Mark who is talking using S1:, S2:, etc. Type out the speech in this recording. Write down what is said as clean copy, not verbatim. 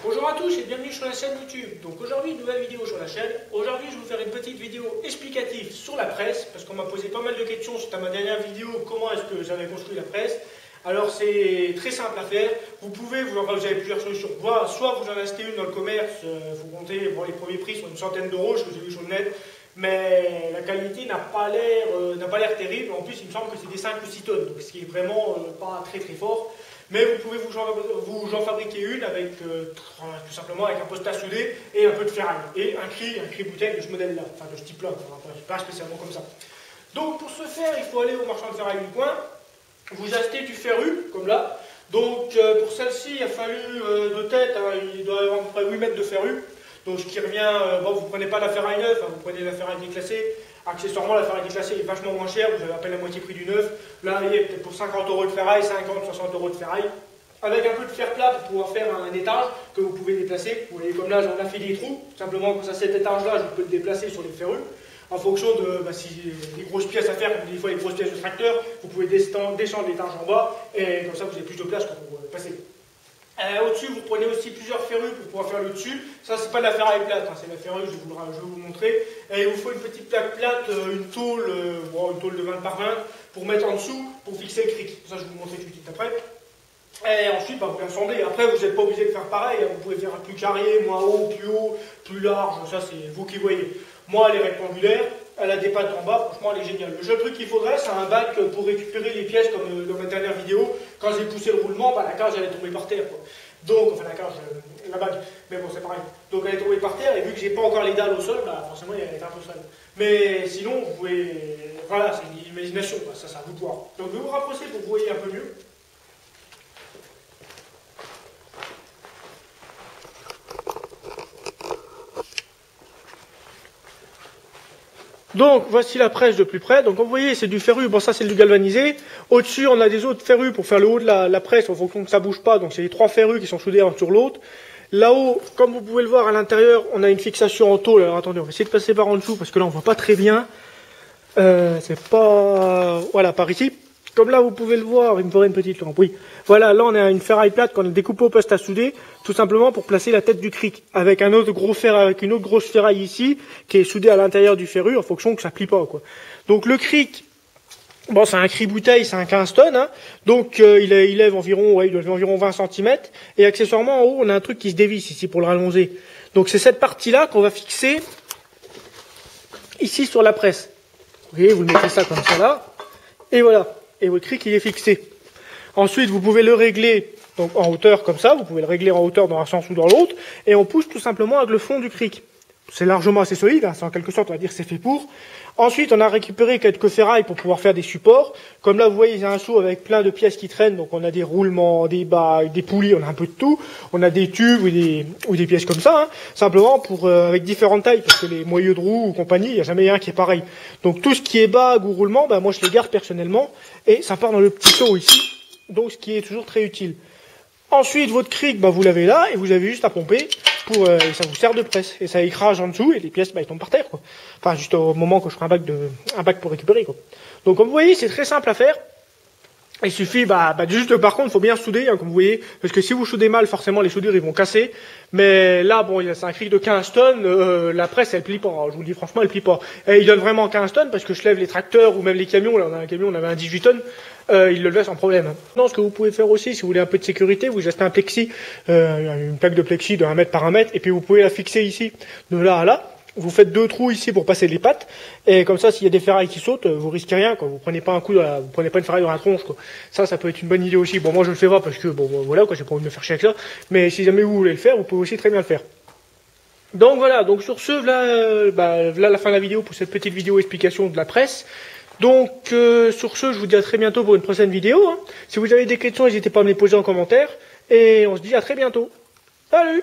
S1: Bonjour à tous et bienvenue sur la chaîne YouTube. Donc aujourd'hui, une nouvelle vidéo sur la chaîne. Aujourd'hui, je vais vous faire une petite vidéo explicative sur la presse, parce qu'on m'a posé pas mal de questions suite à ma dernière vidéo, comment est-ce que j'avais construit la presse. Alors c'est très simple à faire. Vous avez plusieurs solutions. Soit vous en achetez une dans le commerce, vous comptez, les premiers prix sont une centaine d'euros, ce que j'ai vu sur le net, mais la qualité n'a pas l'air terrible. En plus, il me semble que c'est des 5 ou 6 tonnes, donc ce qui est vraiment pas très fort. Mais vous pouvez vous en fabriquer une avec tout simplement avec un poste à souder et un peu de ferraille et un cri bouteille de ce modèle-là, enfin de ce type-là, pas spécialement comme ça. Donc pour ce faire, il faut aller au marchand de ferraille du coin. Vous achetez du ferru, comme là. Donc pour celle-ci, il a fallu de tête, il doit y avoir à peu près 8 mètres de ferru. Donc ce qui revient, bon, vous ne prenez pas la ferraille neuve, vous prenez la ferraille déclassée. Accessoirement, la ferraille déclassée est vachement moins chère, vous avez à peine la moitié prix du neuf. Là, il est peut-être pour 50 euros de ferraille, 50-60 euros de ferraille. Avec un peu de fer plat pour pouvoir faire un étage que vous pouvez déplacer. Vous voyez, comme là, j'en ai fait des trous. Simplement, comme ça, cet étage-là, je peux le déplacer sur les ferrus. En fonction de si des grosses pièces à faire, comme des fois les grosses pièces de tracteur, vous pouvez descendre l'étage en bas, et comme ça, vous avez plus de place quand vous passez. Au-dessus, vous prenez aussi plusieurs ferrus pour pouvoir faire le dessus. Ça, c'est pas de la ferraille plate, hein, c'est la ferrue, je vais vous montrer. Et il vous faut une petite plaque plate, une tôle de 20 par 20 pour mettre en dessous, pour fixer le cric. Ça, je vais vous montrer tout de suite après. Et ensuite, vous l'assembler. Après, vous n'êtes pas obligé de faire pareil. Vous pouvez faire un plus carré, moins haut, plus large. Ça, c'est vous qui voyez. Moi, elle est rectangulaire. Elle a des pattes en bas. Franchement, elle est géniale. Le seul truc qu'il faudrait, c'est un bac pour récupérer les pièces, comme dans ma dernière vidéo. Quand j'ai poussé le roulement, la cage, elle est tombée par terre, quoi. Donc, enfin, la bague. Mais bon, c'est pareil. Donc, elle est tombée par terre. Et vu que j'ai pas encore les dalles au sol, forcément, elle est un peu sale. Mais sinon, vous pouvez. Voilà, c'est une imagination. Ça, à vous de voir. Donc, je vais vous rapprocher pour que vous voyez un peu mieux. Donc voici la presse de plus près. Donc comme vous voyez, c'est du ferru. Bon, ça c'est du galvanisé. Au-dessus, on a des autres ferrus pour faire le haut de la presse en fonction que ça bouge pas. Donc c'est les 3 ferrus qui sont soudés un sur l'autre. Là-haut, comme vous pouvez le voir à l'intérieur, on a une fixation en tôle. Alors attendez, on va essayer de passer par en dessous parce que là on voit pas très bien. C'est pas, voilà, par ici. Comme là, vous pouvez le voir, il me faudrait une petite lampe. Oui, voilà, là on a une ferraille plate qu'on a découpée au poste à souder, tout simplement pour placer la tête du cric, avec un autre gros fer, avec une autre grosse ferraille ici, qui est soudée à l'intérieur du ferru, en fonction que ça plie pas, quoi. Donc le cric, bon, c'est un cri bouteille, c'est un 15 tonnes, hein. Donc il lève environ, ouais, il doit lever environ 20 cm, et accessoirement en haut, on a un truc qui se dévisse ici pour le rallonger. Donc c'est cette partie-là qu'on va fixer ici sur la presse. Vous voyez, vous mettez ça comme ça là, et voilà. Et votre cric il est fixé. Ensuite vous pouvez le régler donc en hauteur comme ça, vous pouvez le régler en hauteur dans un sens ou dans l'autre, et on pousse tout simplement avec le fond du cric. C'est largement assez solide, hein, c'est en quelque sorte on va dire c'est fait pour. Ensuite on a récupéré quelques ferrailles pour pouvoir faire des supports. Comme là vous voyez il y a un seau avec plein de pièces qui traînent, donc on a des roulements, des bagues, des poulies, on a un peu de tout. On a des tubes ou des pièces comme ça, hein, simplement pour avec différentes tailles, parce que les moyeux de roue ou compagnie, il n'y a jamais un qui est pareil. Donc tout ce qui est bague ou roulement, moi je les garde personnellement, et ça part dans le petit seau ici, donc ce qui est toujours très utile. Ensuite, votre cric, vous l'avez là, et vous avez juste à pomper, et ça vous sert de presse. Et ça écrase en dessous, et les pièces, elles tombent par terre, quoi. Enfin, juste au moment que je ferai un bac pour récupérer, quoi. Donc, comme vous voyez, c'est très simple à faire. Il suffit, juste, par contre, il faut bien souder, hein, comme vous voyez, parce que si vous soudez mal, forcément, les soudures, ils vont casser. Mais là, bon, c'est un cric de 15 tonnes, la presse, elle plie pas, hein, je vous le dis franchement, elle plie pas. Et il donne vraiment 15 tonnes, parce que je lève les tracteurs, ou même les camions, là, on a un camion, on avait un 18 tonnes, il le levait sans problème. Non, ce que vous pouvez faire aussi, si vous voulez un peu de sécurité, vous achetez un plexi, une plaque de plexi de 1 mètre par 1 mètre, et puis vous pouvez la fixer ici, de là à là. Vous faites 2 trous ici pour passer les pattes, et comme ça, s'il y a des ferrailles qui sautent, vous risquez rien, quoi. Vous prenez pas un coup, vous prenez pas une ferraille dans la tronche, quoi. Ça peut être une bonne idée aussi. Bon, moi je le fais pas parce que, bon, voilà, quoi, j'ai pas envie de me faire chier avec ça. Mais si jamais vous voulez le faire, vous pouvez aussi très bien le faire. Donc voilà, donc sur ce, voilà la fin de la vidéo pour cette petite vidéo explication de la presse. Donc sur ce, je vous dis à très bientôt pour une prochaine vidéo, hein. Si vous avez des questions, n'hésitez pas à me les poser en commentaire, et on se dit à très bientôt. Salut!